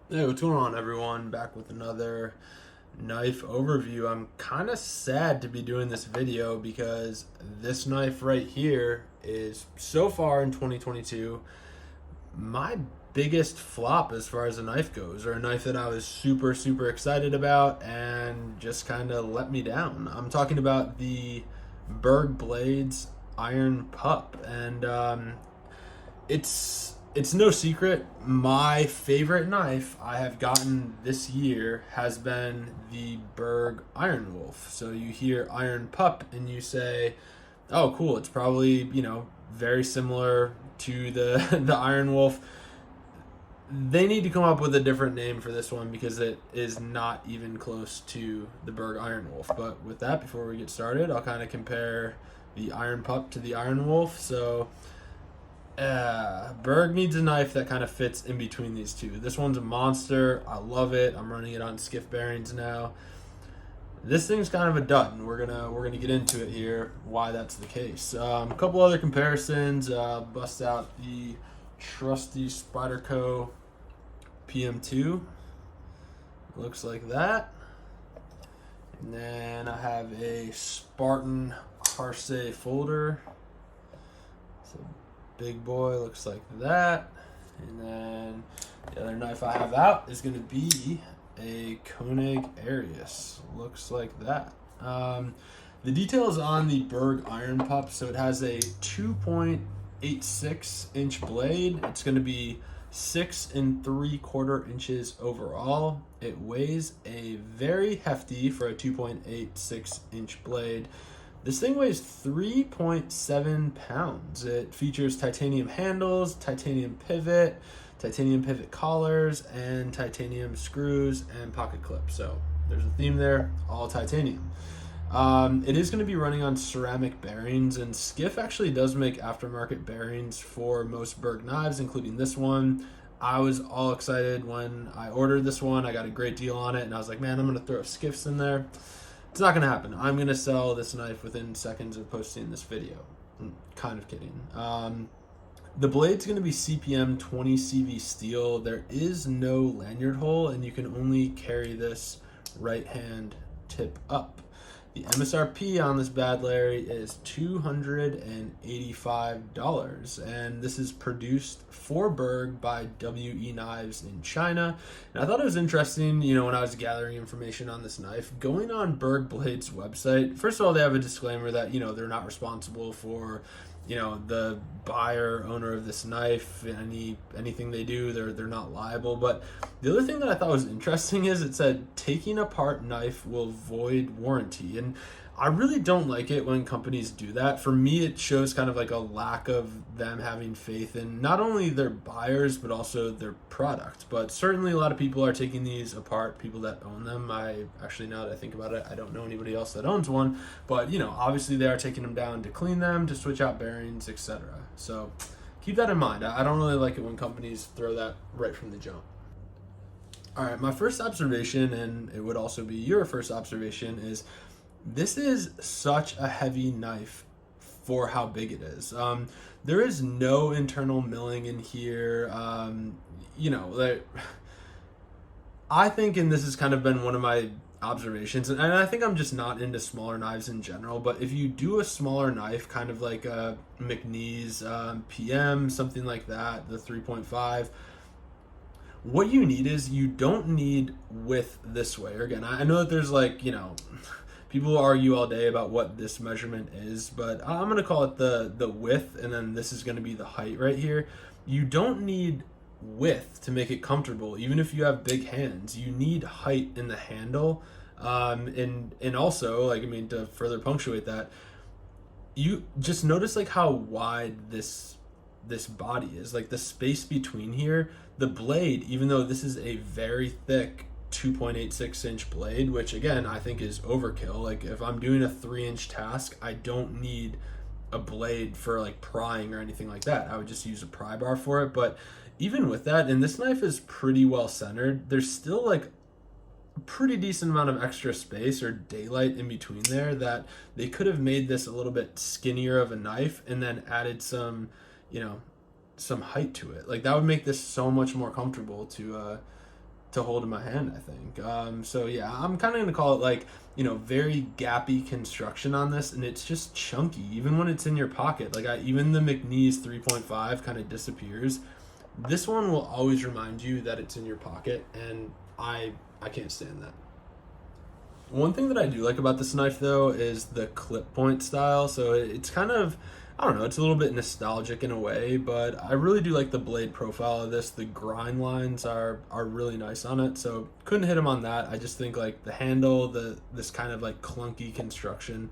Hey, what's going on, everyone? Back with another knife overview. I'm kind of sad to be doing this video because this knife right here is so far in 2022 my biggest flop as far as a knife goes, or a knife that I was super excited about and just kind of let me down. I'm talking about the Berg Blades Iron Pup, and it's no secret. My favorite knife I have gotten this year has been the Berg Iron Wolf. So you hear Iron Pup and you say, "Oh, cool! It's probably very similar to the the Iron Wolf." They need to come up with a different name for this one because it is not even close to the Berg Iron Wolf. But with that, before we get started, I'll kind of compare the Iron Pup to the Iron Wolf. So Berg needs a knife that kind of fits in between these two. This one's a monster. I love it. I'm running it on skiff bearings now. This thing's kind of a dud, and we're gonna get into it here. Why that's the case. A couple other comparisons. Bust out the trusty Spyderco PM2. Looks like that. And then I have a Spartan Harsey folder. So big boy looks like that. And then the other knife I have out is going to be a Koenig Arius. Looks like that. The details on the Berg Iron Pup. So it has a 2.86 inch blade. It's going to be 6 3/4 inches overall. It weighs a very hefty for a 2.86 inch blade. This thing weighs 3.7 pounds. It features titanium handles, titanium pivot collars, and titanium screws and pocket clips. So there's a theme there, all titanium. It is going to be running on ceramic bearings, and Skiff actually does make aftermarket bearings for most Berg knives, including this one. I was all excited when I ordered this one. I got a great deal on it, and I was like, man, I'm going to throw Skiffs in there. It's not going to happen. I'm going to sell this knife within seconds of posting this video. I'm kind of kidding. The blade's going to be CPM 20 CV steel. There is no lanyard hole, and you can only carry this right hand tip up. The MSRP on this bad Larry is $285, and this is produced for Berg by WE Knives in China. And I thought it was interesting, when I was gathering information on this knife, going on Berg Blade's website. First of all, they have a disclaimer that, they're not responsible for the buyer owner of this knife. Anything they do, they're not liable. But the other thing that I thought was interesting is it said taking apart knife will void warranty, and I really don't like it when companies do that. For me, it shows kind of like a lack of them having faith in not only their buyers but also their product. But certainly a lot of people are taking these apart, people that own them. I actually, now that I think about it, I don't know anybody else that owns one, but obviously they are taking them down to clean them, to switch out bearings, etc. So keep that in mind. I don't really like it when companies throw that right from the jump. All right, my first observation, and it would also be your first observation, is this is such a heavy knife for how big it is. There is no internal milling in here. I think, and this has kind of been one of my observations, and I think I'm just not into smaller knives in general, but if you do a smaller knife, kind of like a McNeese PM, something like that, the 3.5, what you need is, you don't need width this way. Or again, I know that there's people argue all day about what this measurement is, but I'm going to call it the width, and then this is going to be the height right here. You don't need width to make it comfortable, even if you have big hands. You need height in the handle, and also, to further punctuate that, you just notice how wide this body is, the space between here. The blade, even though this is a very thick 2.86 inch blade, which again I think is overkill. If I'm doing a 3-inch task, I don't need a blade for prying or anything like that. I would just use a pry bar for it. But even with that, and this knife is pretty well centered, there's still a pretty decent amount of extra space or daylight in between there, that they could have made this a little bit skinnier of a knife and then added some height to it. That would make this so much more comfortable to to hold in my hand, I think. So yeah, I'm kind of going to call it like, very gappy construction on this, and it's just chunky, even when it's in your pocket. Like even the McNeese 3.5 kind of disappears. This one will always remind you that it's in your pocket, and I can't stand that. One thing that I do like about this knife, though, is the clip point style. So it's kind of, I don't know, it's a little bit nostalgic in a way, but I really do like the blade profile of this. The grind lines are really nice on it, so couldn't hit them on that. I just think like the handle, this kind of like clunky construction,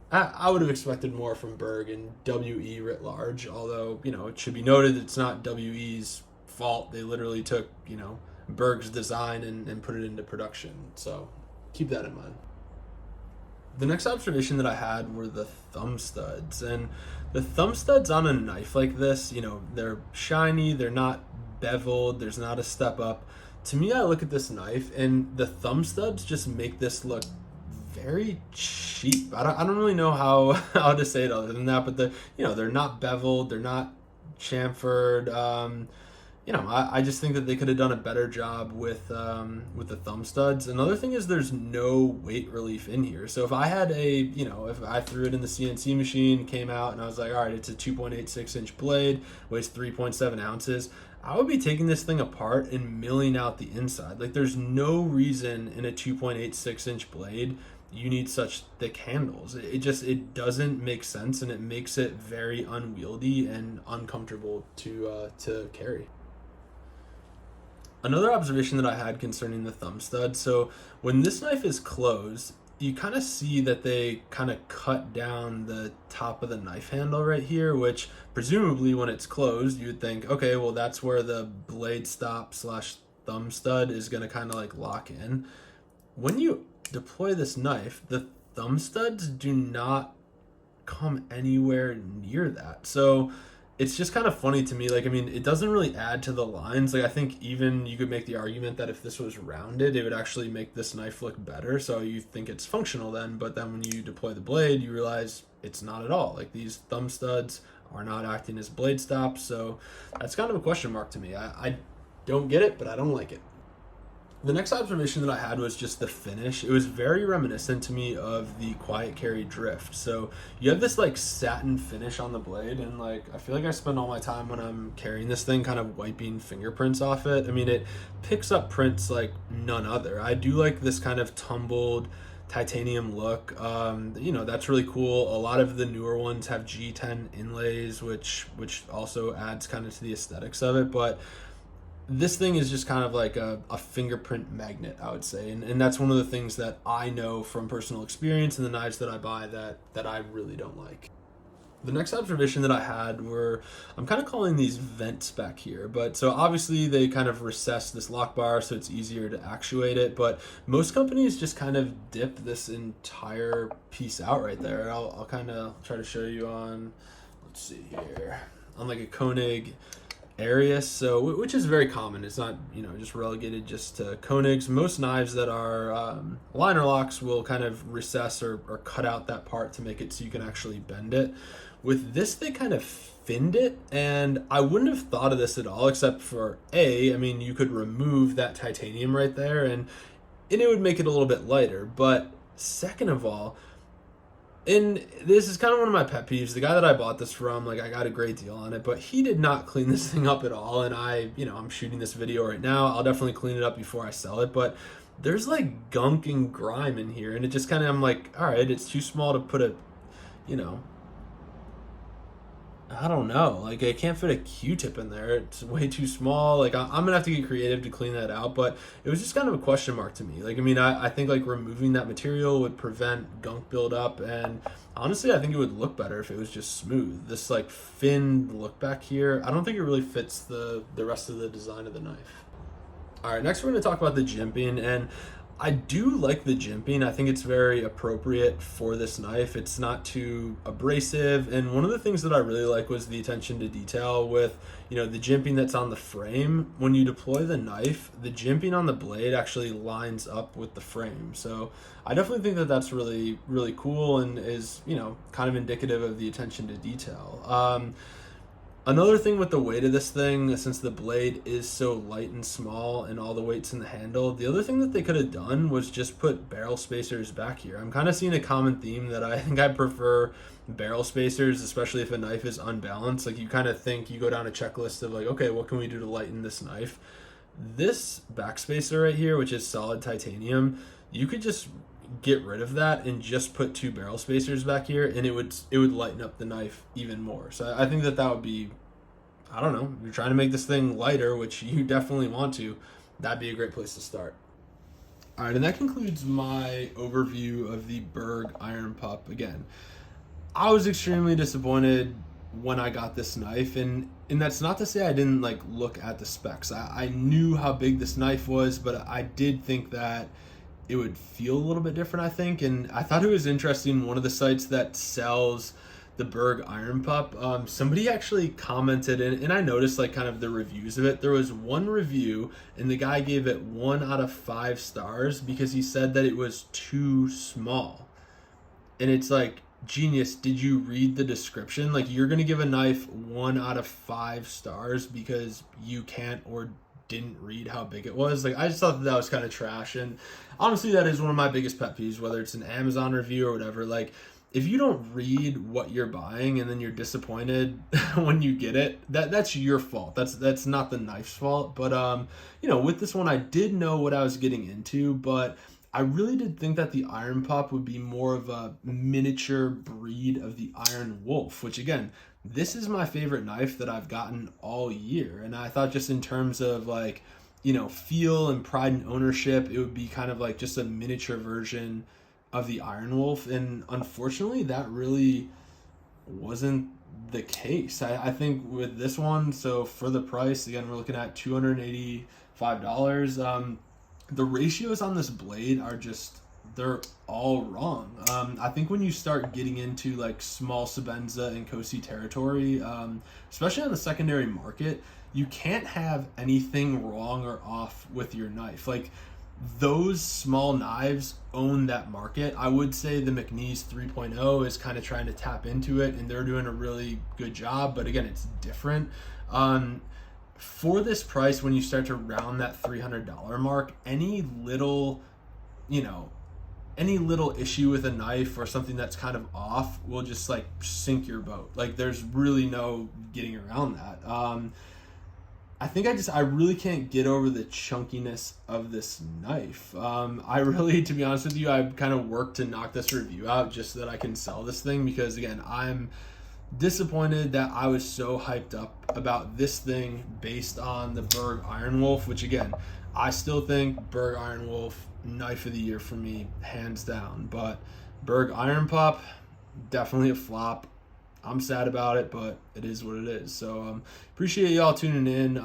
I would have expected more from Berg and WE writ large, although, it should be noted it's not WE's fault. They literally took, Berg's design and put it into production, so keep that in mind. The next observation that I had were the thumb studs. And the thumb studs on a knife like this, they're shiny, they're not beveled, there's not a step up. To me, I look at this knife and the thumb studs just make this look very cheap. I don't really know how to say it other than that, but they're not beveled, they're not chamfered. I just think that they could have done a better job with the thumb studs. Another thing is there's no weight relief in here. So if I had if I threw it in the CNC machine, came out, and I was like, all right, it's a 2.86 inch blade, weighs 3.7 ounces, I would be taking this thing apart and milling out the inside. Like there's no reason in a 2.86 inch blade you need such thick handles. It doesn't make sense, and it makes it very unwieldy and uncomfortable to carry. Another observation that I had concerning the thumb stud, so when this knife is closed, you kind of see that they kind of cut down the top of the knife handle right here, which presumably when it's closed, you would think, okay, well, that's where the blade stop / thumb stud is going to kind of like lock in. When you deploy this knife, the thumb studs do not come anywhere near that. So it's just kind of funny to me. Like, I mean, it doesn't really add to the lines. Like, I think even you could make the argument that if this was rounded, it would actually make this knife look better. So you think it's functional then, but then when you deploy the blade, you realize it's not at all. Like, these thumb studs are not acting as blade stops. So that's kind of a question mark to me. I don't get it, but I don't like it. The next observation that I had was just the finish. It was very reminiscent to me of the Quiet Carry Drift. So you have this like satin finish on the blade, and like I feel like I spend all my time when I'm carrying this thing kind of wiping fingerprints off it. I mean, it picks up prints like none other. I do like this kind of tumbled titanium look. That's really cool. A lot of the newer ones have G10 inlays, which also adds kind of to the aesthetics of it, but this thing is just kind of like a fingerprint magnet, I would say. And that's one of the things that I know from personal experience in the knives that I buy that I really don't like. The next observation that I had were, I'm kind of calling these vents back here. But so obviously they kind of recess this lock bar so it's easier to actuate it. But most companies just kind of dip this entire piece out right there. I'll kind of try to show you on, let's see here, on like a Koenig Arius, so which is very common. It's not just relegated just to Koenigs. Most knives that are liner locks will kind of recess or cut out that part to make it so you can actually bend it. With this, they kind of finned it, and I wouldn't have thought of this at all, except for you could remove that titanium right there, and it would make it a little bit lighter. But second of all, and this is kind of one of my pet peeves. The guy that I bought this from, like, I got a great deal on it, but he did not clean this thing up at all. And I'm shooting this video right now. I'll definitely clean it up before I sell it, but there's like gunk and grime in here, and it just kind of, I'm like, all right, it's too small to put a, I don't know. Like, I can't fit a Q-tip in there. It's way too small. Like, I'm going to have to get creative to clean that out. But it was just kind of a question mark to me. Like, I think, like, removing that material would prevent gunk buildup. And honestly, I think it would look better if it was just smooth. This, like, finned look back here, I don't think it really fits the rest of the design of the knife. All right, next we're going to talk about the jimping. And I do like the jimping. I think it's very appropriate for this knife. It's not too abrasive. And one of the things that I really like was the attention to detail with, the jimping that's on the frame. When you deploy the knife, the jimping on the blade actually lines up with the frame. So I definitely think that that's really, really cool and is, kind of indicative of the attention to detail. Another thing with the weight of this thing, since the blade is so light and small and all the weight's in the handle, the other thing that they could have done was just put barrel spacers back here. I'm kind of seeing a common theme that I think I prefer barrel spacers, especially if a knife is unbalanced. Like you kind of think, you go down a checklist of like, okay, what can we do to lighten this knife? This backspacer right here, which is solid titanium, you could just get rid of that and just put two barrel spacers back here, and it would lighten up the knife even more. So I think that that would be, I don't know, if you're trying to make this thing lighter, which you definitely want to, that'd be a great place to start. All right, and that concludes my overview of the Berg Iron Pup. Again, I was extremely disappointed when I got this knife, and that's not to say I didn't like look at the specs. I knew how big this knife was, but I did think that it would feel a little bit different, I think. And I thought it was interesting, one of the sites that sells the Berg Iron Pup, somebody actually commented, and I noticed like kind of the reviews of it. There was one review and the guy gave it 1 out of 5 stars because he said that it was too small. And it's like, genius, did you read the description? Like, you're gonna give a knife 1 out of 5 stars because you can't or didn't read how big it was? Like, I just thought that that was kind of trash. And honestly, that is one of my biggest pet peeves, whether it's an Amazon review or whatever. Like, if you don't read what you're buying and then you're disappointed when you get it, that's your fault. That's not the knife's fault. But with this one, I did know what I was getting into, but I really did think that the Iron Pup would be more of a miniature breed of the Iron Wolf, which again, this is my favorite knife that I've gotten all year. And I thought, just in terms of like, feel and pride and ownership, it would be kind of like just a miniature version of the Iron Wolf. And unfortunately, that really wasn't the case. I think with this one, so for the price, again, we're looking at $285. The ratios on this blade are just, they're all wrong. I think when you start getting into like small Sebenza and Cosi territory, especially on the secondary market, you can't have anything wrong or off with your knife. Like, those small knives own that market. I would say the McNeese 3.0 is kind of trying to tap into it, and they're doing a really good job, but again, it's different. For this price, when you start to round that $300 mark, any little issue with a knife or something that's kind of off will just like sink your boat. Like, there's really no getting around that. I think I really can't get over the chunkiness of this knife. I really, to be honest with you, I kind of worked to knock this review out just so that I can sell this thing, because again, I'm disappointed that I was so hyped up about this thing based on the Berg Iron Wolf, which again, I still think Berg Iron Wolf, knife of the year for me, hands down. But Berg Iron Pup, definitely a flop. I'm sad about it, but it is what it is. So appreciate y'all tuning in.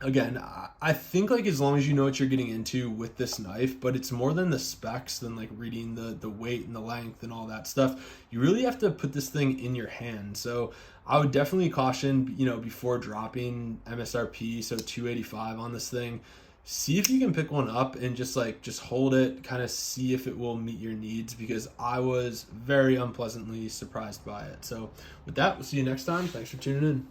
Again, I think like as long as you know what you're getting into with this knife, but it's more than the specs, than like reading the weight and the length and all that stuff. You really have to put this thing in your hand. So I would definitely caution, before dropping MSRP, so $285 on this thing, see if you can pick one up and just hold it, kind of see if it will meet your needs, because I was very unpleasantly surprised by it. So with that, we'll see you next time. Thanks for tuning in.